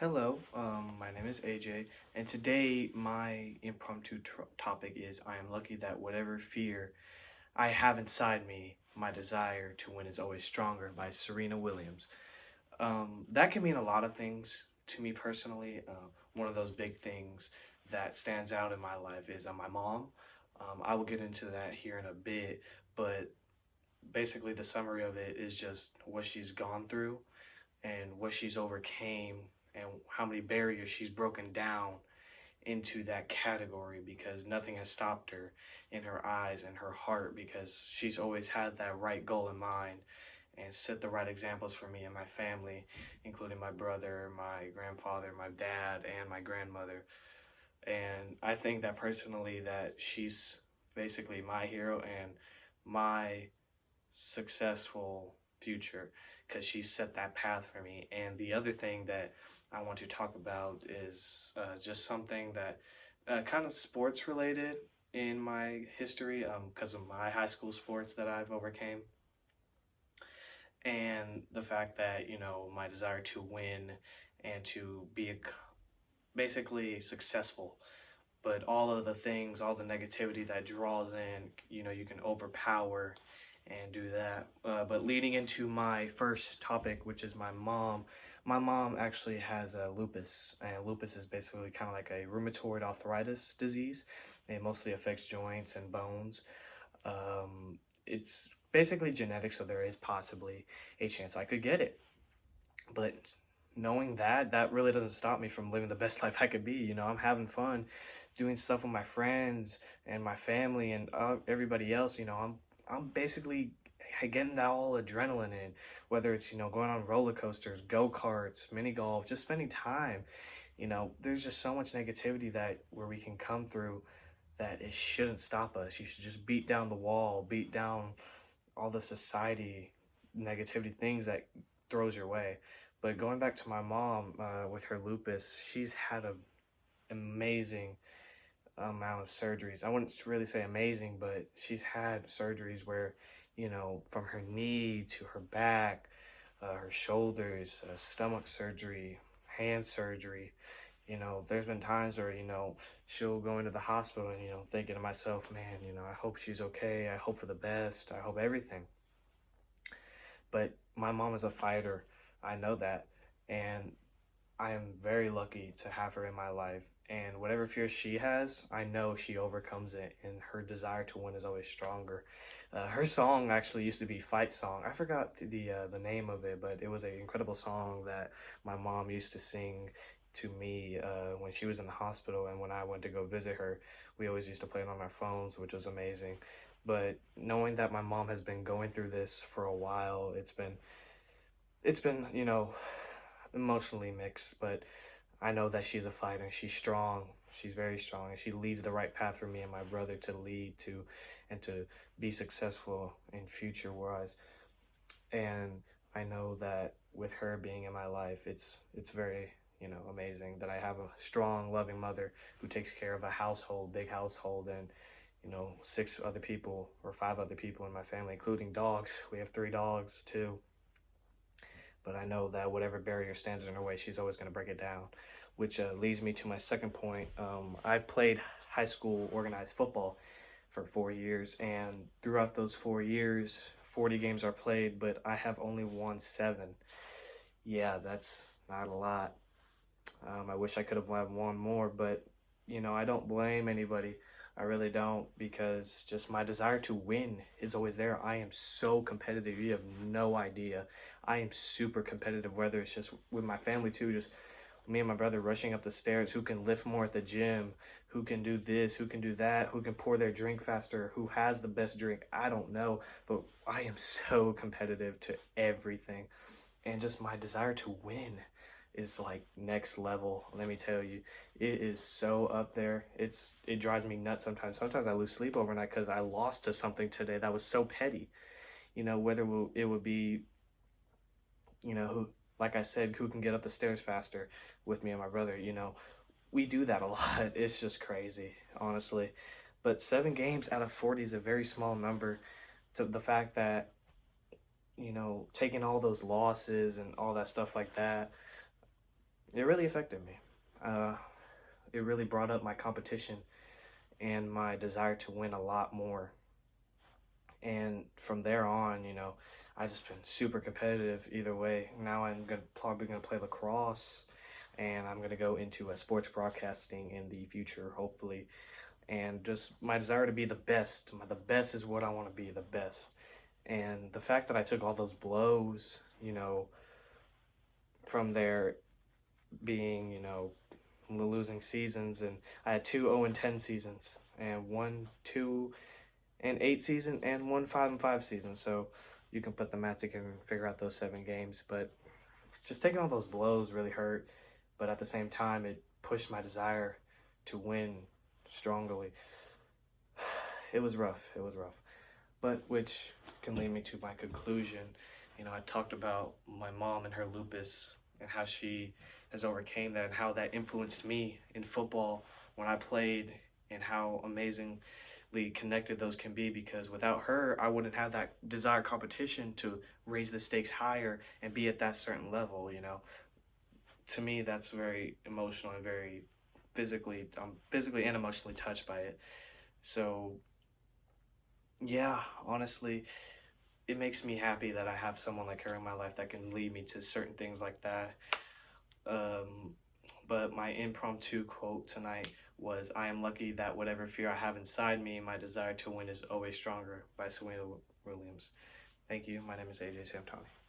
Hello, my name is AJ, and today my impromptu topic is I am lucky that whatever fear I have inside me, my desire to win is always stronger by Serena Williams. That can mean a lot of things to me personally. One of those big things that stands out in my life is my mom. I will get into that here in a bit, but basically the summary of it is just what she's gone through and what she's overcame and how many barriers she's broken down into that category because nothing has stopped her in her eyes and her heart because she's always had that right goal in mind and set the right examples for me and my family, including my brother, my grandfather, my dad, and my grandmother. And I think that personally that she's basically my hero and my successful future because she set that path for me. And the other thing that I want to talk about is just something that kind of sports related in my history because of my high school sports that I've overcame and the fact that my desire to win and to be basically successful, but all of the things, all the negativity that draws in, you can overpower and do that. But leading into my first topic, which is my mom actually has lupus, and lupus is basically kind of like a rheumatoid arthritis disease. It mostly affects joints and bones. It's basically genetic, so there is possibly a chance I could get it. But knowing that, that really doesn't stop me from living the best life I could be. I'm having fun doing stuff with my friends and my family and everybody else. I'm basically getting that all adrenaline in, whether it's going on roller coasters, go-karts, mini golf, just spending time. There's just so much negativity that where we can come through that it shouldn't stop us. You should just beat down the wall, beat down all the society negativity things that throws your way. But going back to my mom with her lupus, she's had a amazing amount of surgeries. I wouldn't really say amazing, but she's had surgeries where, from her knee to her back, her shoulders, stomach surgery, hand surgery. There's been times where, she'll go into the hospital and, thinking to myself, man, I hope she's okay. I hope for the best. I hope everything. But my mom is a fighter. I know that. And I am very lucky to have her in my life. And whatever fear she has, I know she overcomes it. And her desire to win is always stronger. Her song actually used to be Fight Song. I forgot the name of it, but it was an incredible song that my mom used to sing to me when she was in the hospital. And when I went to go visit her, we always used to play it on our phones, which was amazing. But knowing that my mom has been going through this for a while, it's been emotionally mixed, but I know that she's a fighter. She's strong. She's very strong, and she leads the right path for me and my brother to lead to, and to be successful in future wise. And I know that with her being in my life, it's very amazing that I have a strong, loving mother who takes care of a household, big household, and six other people or five other people in my family, including dogs. We have three dogs too. But I know that whatever barrier stands in her way, she's always going to break it down, which leads me to my second point. I played high school organized football for 4 years, and throughout those 4 years, 40 games are played, but I have only won seven. Yeah, that's not a lot. I wish I could have won more, but I don't blame anybody. I really don't, because just my desire to win is always there. I am so competitive. You have no idea. I am super competitive, whether it's just with my family too, just me and my brother rushing up the stairs, who can lift more at the gym, who can do this, who can do that, who can pour their drink faster, who has the best drink. I don't know, but I am so competitive to everything. And just my desire to win is like next level. Let me tell you, it is so up there. It drives me nuts sometimes. Sometimes I lose sleep overnight because I lost to something today that was so petty. Whether it would be, who, like I said, who can get up the stairs faster with me and my brother. We do that a lot. It's just crazy, honestly. But 7 games out of 40 is a very small number. To the fact that taking all those losses and all that stuff like that, it really affected me. Uh, it really brought up my competition and my desire to win a lot more. And from there on, I just been super competitive either way. Now probably gonna play lacrosse, and I'm gonna go into sports broadcasting in the future, hopefully. And just my desire to be the best. The best is what I want to be, the best. And the fact that I took all those blows, from there being, the losing seasons, and I had 2 0-10 seasons, and 1 2 and 8 season, and 1 5 and 5 season. So you can put the math together and figure out those 7 games. But just taking all those blows really hurt. But at the same time, it pushed my desire to win strongly. It was rough. It was rough. But which can lead me to my conclusion. I talked about my mom and her lupus and how she has overcame that and how that influenced me in football when I played, and how amazingly connected those can be, because without her, I wouldn't have that desired competition to raise the stakes higher and be at that certain level. To me, that's very emotional and very I'm physically and emotionally touched by it. So yeah, honestly, it makes me happy that I have someone like her in my life that can lead me to certain things like that. But my impromptu quote tonight was, "I am lucky that whatever fear I have inside me, my desire to win is always stronger," by Serena Williams. Thank you. My name is AJ Samtani.